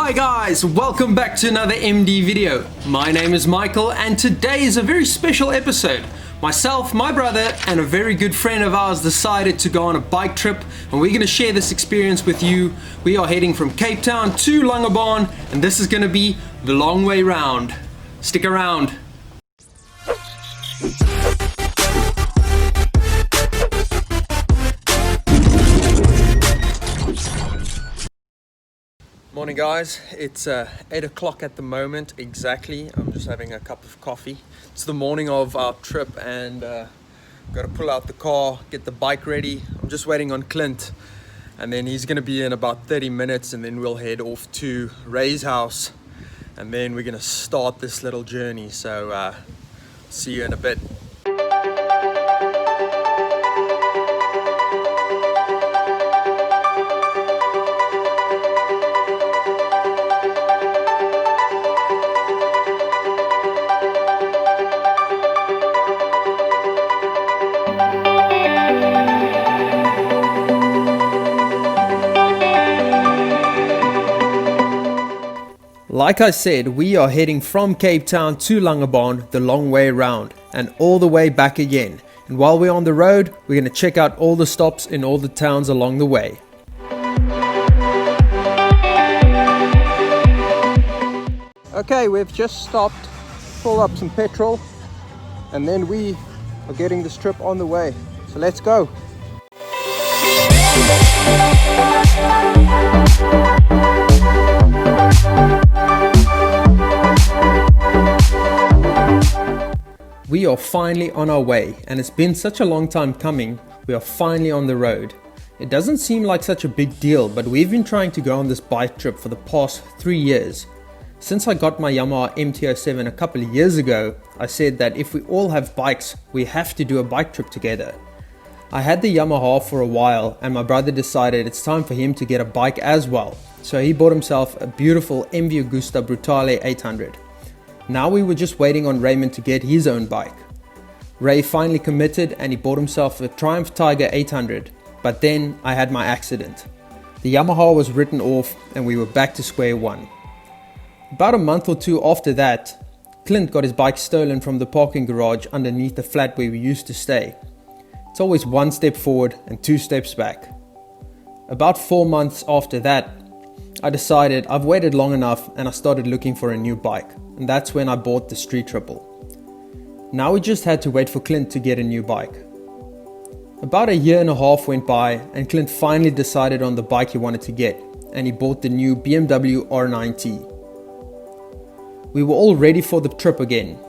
Hi guys, welcome back to another MD video. My name is Michael and today is a very special episode. Myself, my brother and a very good friend of ours decided to go on a bike trip and we're going to share this experience with you. We are heading from Cape Town to Langebaan and this is going to be the long way round. Stick around. Morning guys, it's 8 o'clock at the moment exactly. I'm just having a cup of coffee. It's the morning of our trip and got to pull out the car, get the bike ready. I'm just waiting on Clint and then he's going to be in about 30 minutes and then we'll head off to Ray's house and then we're going to start this little journey. So see you in a bit. Like I said, we are heading from Cape Town to Langebaan the long way around and all the way back again. And while we're on the road, we're going to check out all the stops in all the towns along the way. Okay, we've just stopped, pulled up some petrol, and then we are getting this trip on the way. So let's go. We are finally on our way and it's been such a long time coming. We are finally on the road. It doesn't seem like such a big deal, but we've been trying to go on this bike trip for the past 3 years. Since I got my Yamaha MT-07 a couple of years ago, I said that if we all have bikes, we have to do a bike trip together. I had the Yamaha for a while and my brother decided it's time for him to get a bike as well. So he bought himself a beautiful MV Agusta Brutale 800. Now we were just waiting on Raymond to get his own bike. Ray finally committed and he bought himself a Triumph Tiger 800, but then I had my accident. The Yamaha was written off and we were back to square one. About a month or two after that, Clint got his bike stolen from the parking garage underneath the flat where we used to stay. It's always one step forward and two steps back. About 4 months after that, I decided I've waited long enough and I started looking for a new bike. And that's when I bought the Street Triple. Now we just had to wait for Clint to get a new bike. About a year and a half went by and Clint finally decided on the bike he wanted to get and he bought the new BMW R9T. We were all ready for the trip again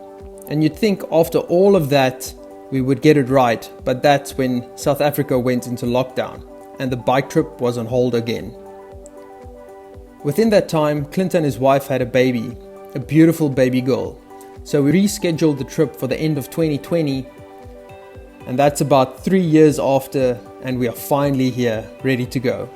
and you'd think after all of that we would get it right, but that's when South Africa went into lockdown and the bike trip was on hold again. Within that time, Clint and his wife had a baby, a beautiful baby girl. So we rescheduled the trip for the end of 2020 and that's about 3 years after and we are finally here, ready to go.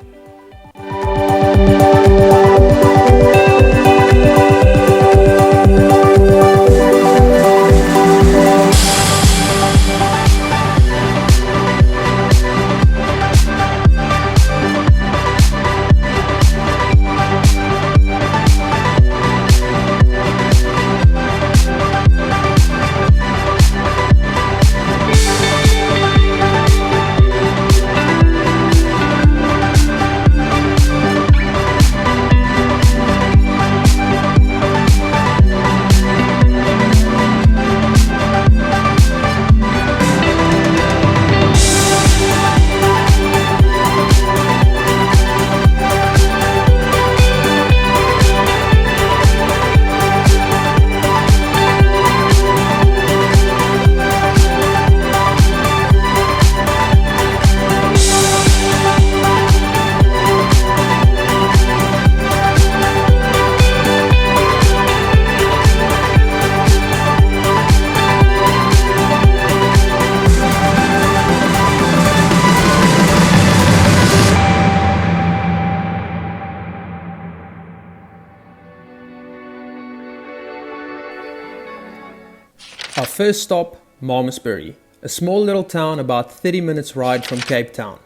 Our first stop, Mamasbury, a small little town about 30 minutes ride from Cape Town.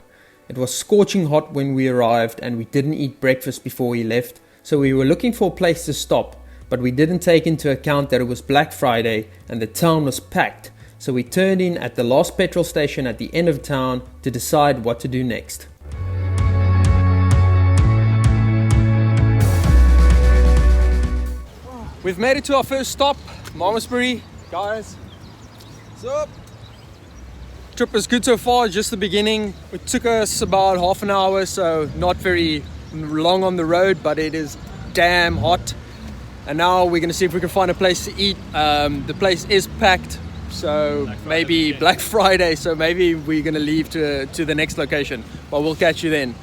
It was scorching hot when we arrived and we didn't eat breakfast before we left, so we were looking for a place to stop, but we didn't take into account that it was Black Friday and the town was packed, so we turned in at the last petrol station at the end of town to decide what to do next. We've made it to our first stop, Mamasbury. Guys, what's up? Trip is good so far, just the beginning. It took us about half an hour, so not very long on the road, but it is damn hot. And now we're gonna see if we can find a place to eat. The place is packed, so maybe Black Friday, so maybe we're gonna leave to the next location, but we'll catch you then.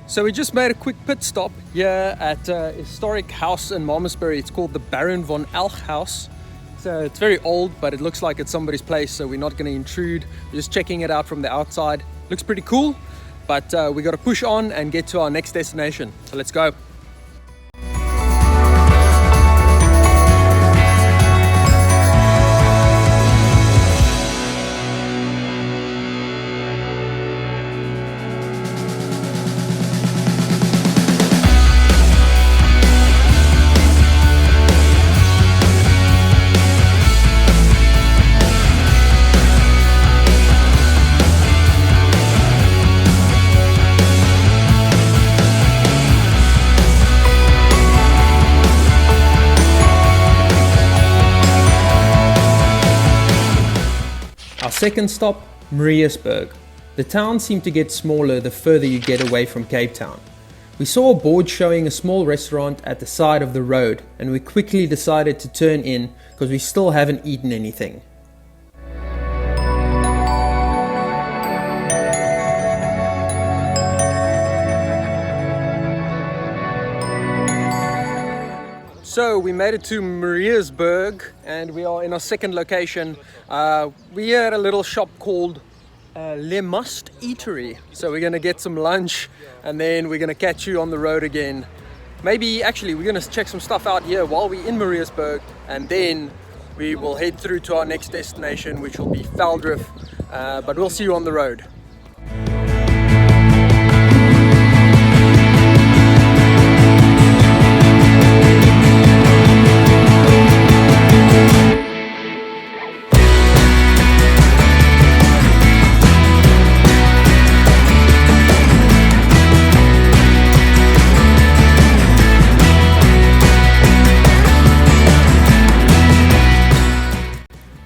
So we just made a quick pit stop here at a historic house in Mamasbury. It's called the Baron von Elch House. So it's very old, but it looks like it's somebody's place, so we're not going to intrude. We're just checking it out from the outside. Looks pretty cool, but we got to push on and get to our next destination. So let's go. Our second stop, Mariasburg. The town seemed to get smaller the further you get away from Cape Town. We saw a board showing a small restaurant at the side of the road, and we quickly decided to turn in because we still haven't eaten anything. So we made it to Mariasburg and we are in our second location. We are at a little shop called Le Must Eatery. So we're gonna get some lunch and then we're gonna catch you on the road again. Maybe actually we're gonna check some stuff out here while we're in Mariasburg, and then we will head through to our next destination, which will be Veldrift, but we'll see you on the road.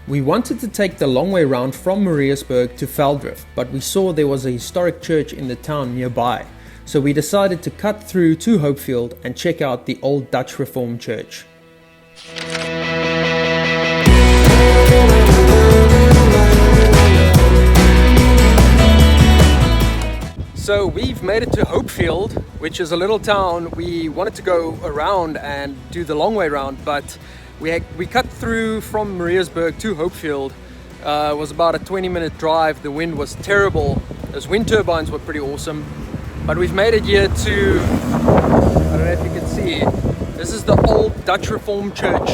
We wanted to take the long way round from Mariasburg to Veldrift, but we saw there was a historic church in the town nearby, so we decided to cut through to Oakfield and check out the old Dutch Reformed church. So we've made it to Oakfield, which is a little town. We wanted to go around and do the long way round, but we cut through from Mariasburg to Oakfield. It was about a 20-minute drive. The wind was terrible. Those wind turbines were pretty awesome. But we've made it here to, I don't know if you can see, this is the old Dutch Reformed church.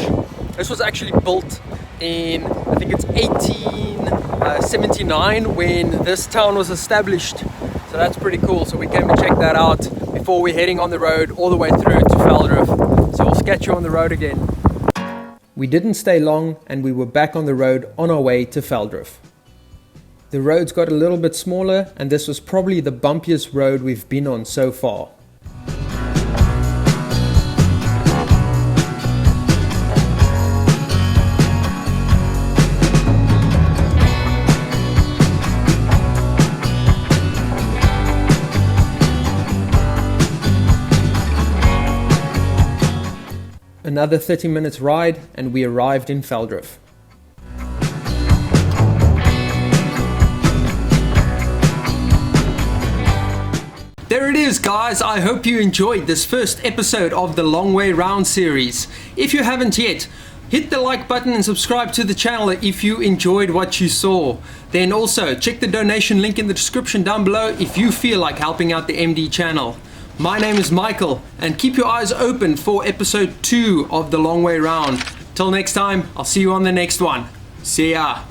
This was actually built in, I think it's 1879 when this town was established. So that's pretty cool. So we came to check that out before we're heading on the road all the way through to Veldrift. So we'll catch you on the road again. We didn't stay long and we were back on the road on our way to Veldrift. The roads got a little bit smaller and this was probably the bumpiest road we've been on so far. Another 30 minutes ride and we arrived in Veldrift. guys, I hope you enjoyed this first episode of the Long Way Round series. If you haven't yet, hit the like button and subscribe to the channel if you enjoyed what you saw. Then also check the donation link in the description down below if you feel like helping out the MD channel. My name is Michael, and keep your eyes open for episode 2 of the Long Way Round. Till next time, I'll see you on the next one. See ya.